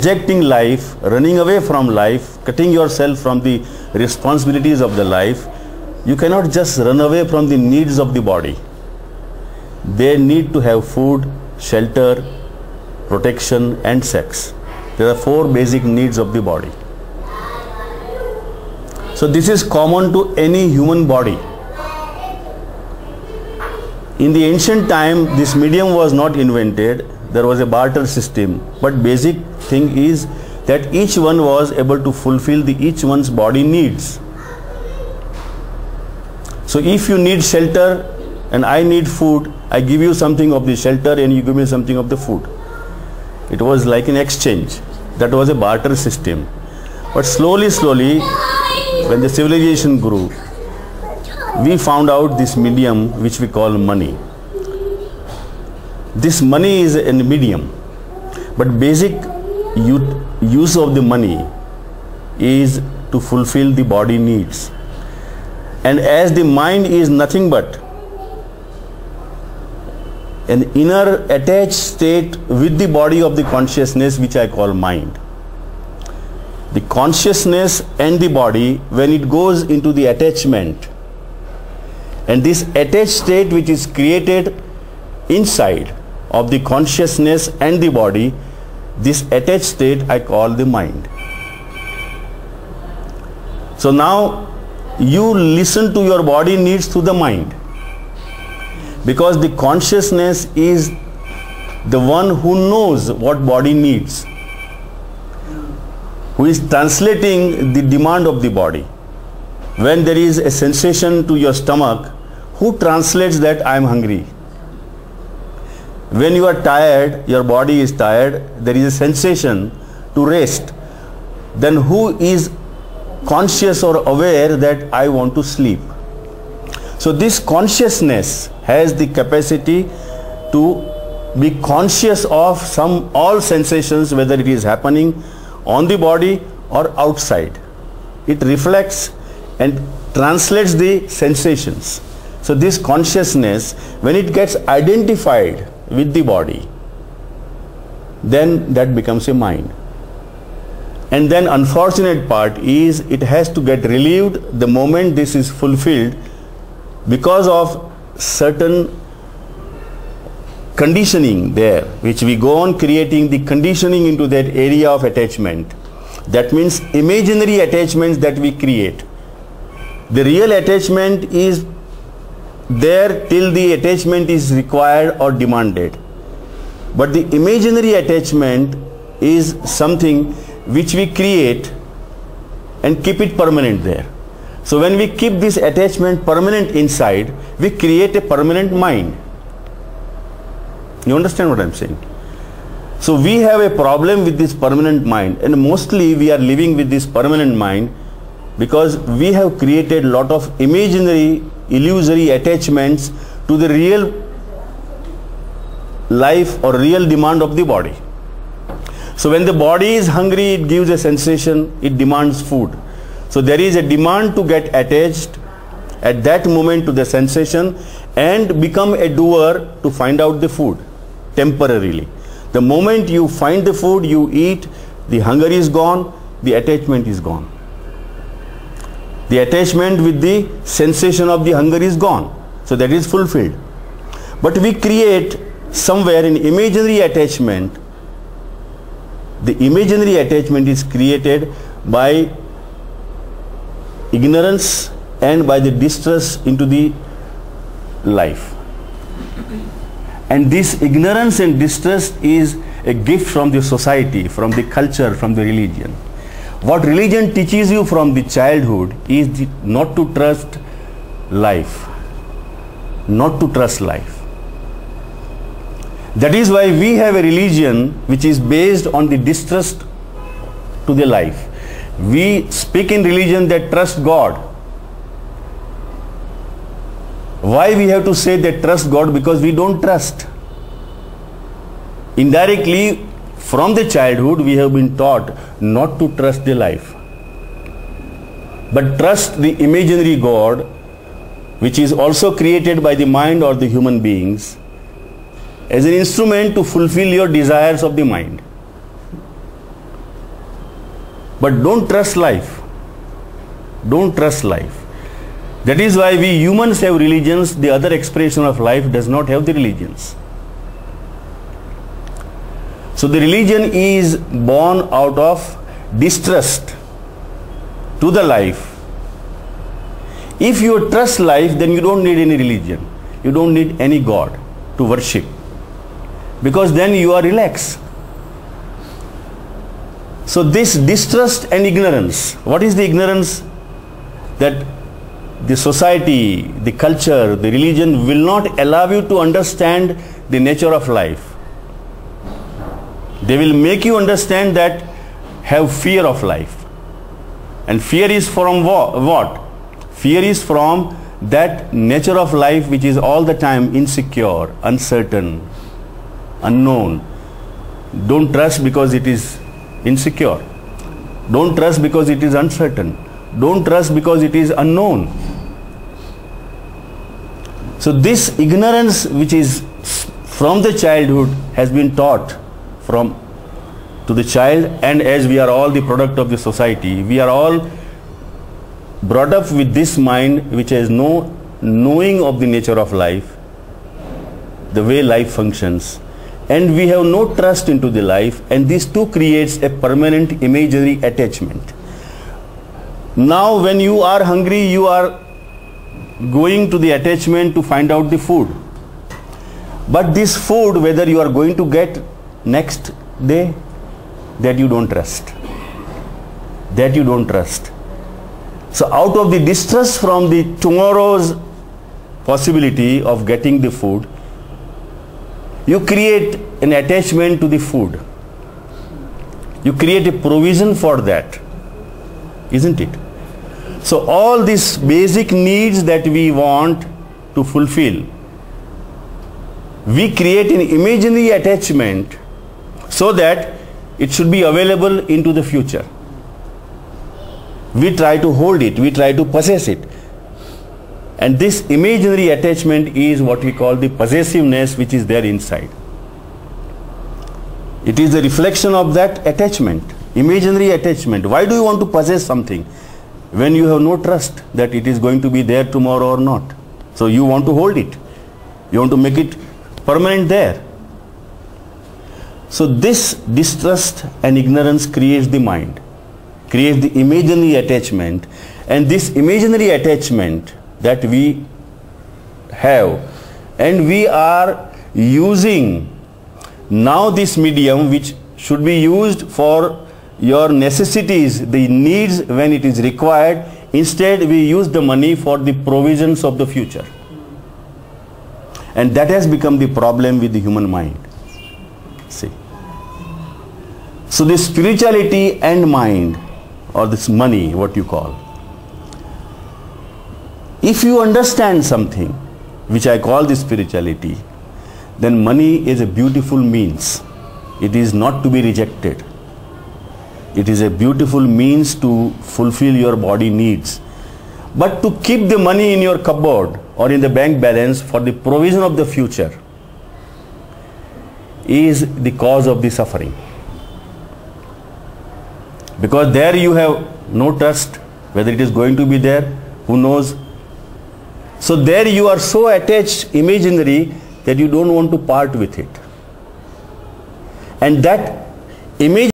rejecting life, running away from life, cutting yourself from the responsibilities of the life, you cannot just run away from the needs of the body. They need to have food, shelter, protection and sex. There are 4 basic needs of the body. So this is common to any human body. In the ancient time, this medium was not invented. There was a barter system. But basic thing is that each one was able to fulfill each one's body needs. So if you need shelter and I need food, I give you something of the shelter and you give me something of the food. It was like an exchange. That was a barter system. But slowly, when the civilization grew, we found out this medium which we call money. This money is a medium, but basic use of the money is to fulfill the body needs. And as the mind is nothing but an inner attached state with the body of the consciousness, which I call mind. The consciousness and the body, when it goes into the attachment, and this attached state which is created inside of the consciousness and the body, this attached state I call the mind. So now you listen to your body needs through the mind, because the consciousness is the one who knows what body needs, who is translating the demand of the body. When there is a sensation to your stomach, who translates that I am hungry? When you are tired, your body is tired, there is a sensation to rest. Then who is conscious or aware that I want to sleep? So this consciousness has the capacity to be conscious of all sensations, whether it is happening on the body or outside. It reflects and translates the sensations. So this consciousness, when it gets identified with the body, then that becomes a mind. And then unfortunate part is it has to get relieved the moment this is fulfilled, because of certain conditioning there, which we go on creating the conditioning into that area of attachment. That means imaginary attachments that we create. The real attachment is there till the attachment is required or demanded. But the imaginary attachment is something which we create and keep it permanent there. So when we keep this attachment permanent inside, we create a permanent mind. You understand what I am saying? So we have a problem with this permanent mind, and mostly we are living with this permanent mind because we have created a lot of imaginary, illusory attachments to the real life or real demand of the body. So when the body is hungry, it gives a sensation, it demands food. So there is a demand to get attached at that moment to the sensation and become a doer to find out the food temporarily. The moment you find the food, you eat, the hunger is gone, the attachment is gone. The attachment with the sensation of the hunger is gone. So that is fulfilled. But we create somewhere an imaginary attachment. The imaginary attachment is created by ignorance and by the distrust into the life. And this ignorance and distrust is a gift from the society, from the culture, from the religion. What religion teaches you from the childhood is not to trust life. Not to trust life. That is why we have a religion which is based on the distrust to the life. We speak in religion that trust God. Why we have to say that trust God? Because we don't trust. Indirectly, from the childhood, we have been taught not to trust the life, but trust the imaginary God, which is also created by the mind or the human beings, as an instrument to fulfill your desires of the mind. But don't trust life. Don't trust life. That is why we humans have religions, the other expression of life does not have the religions. So the religion is born out of distrust to the life. If you trust life, then you don't need any religion. You don't need any God to worship. Because then you are relaxed. So this distrust and ignorance, what is the ignorance? That the society, the culture, the religion will not allow you to understand the nature of life. They will make you understand that have fear of life. And fear is from what? Fear is from that nature of life which is all the time insecure, uncertain, unknown. Don't trust because it is insecure. Don't trust because it is uncertain. Don't trust because it is unknown. So this ignorance which is from the childhood has been taught to the child, and as we are all the product of the society, we are all brought up with this mind which has no knowing of the nature of life, the way life functions, and we have no trust into the life, and this too creates a permanent imaginary attachment. Now when you are hungry, you are going to the attachment to find out the food. But this food, whether you are going to get next day, that you don't trust. That you don't trust. So out of the distrust from the tomorrow's possibility of getting the food, you create an attachment to the food. You create a provision for that, isn't it? So all these basic needs that we want to fulfill, we create an imaginary attachment so that it should be available into the future. We try to hold it, we try to possess it. And this imaginary attachment is what we call the possessiveness which is there inside. It is a reflection of that attachment, imaginary attachment. Why do you want to possess something when you have no trust that it is going to be there tomorrow or not? So you want to hold it. You want to make it permanent there. So this distrust and ignorance creates the mind, creates the imaginary attachment, and this imaginary attachment that we have, and we are using now this medium which should be used for your necessities, the needs when it is required. Instead we use the money for the provisions of the future, and that has become the problem with the human mind. See, so this spirituality and mind, or this money, what you call, if you understand something which I call the spirituality, then money is a beautiful means. It is not to be rejected. It is a beautiful means to fulfill your body needs. But to keep the money in your cupboard or in the bank balance for the provision of the future is the cause of the suffering. Because there you have no trust whether it is going to be there, who knows. So there you are so attached imaginary that you don't want to part with it. And that image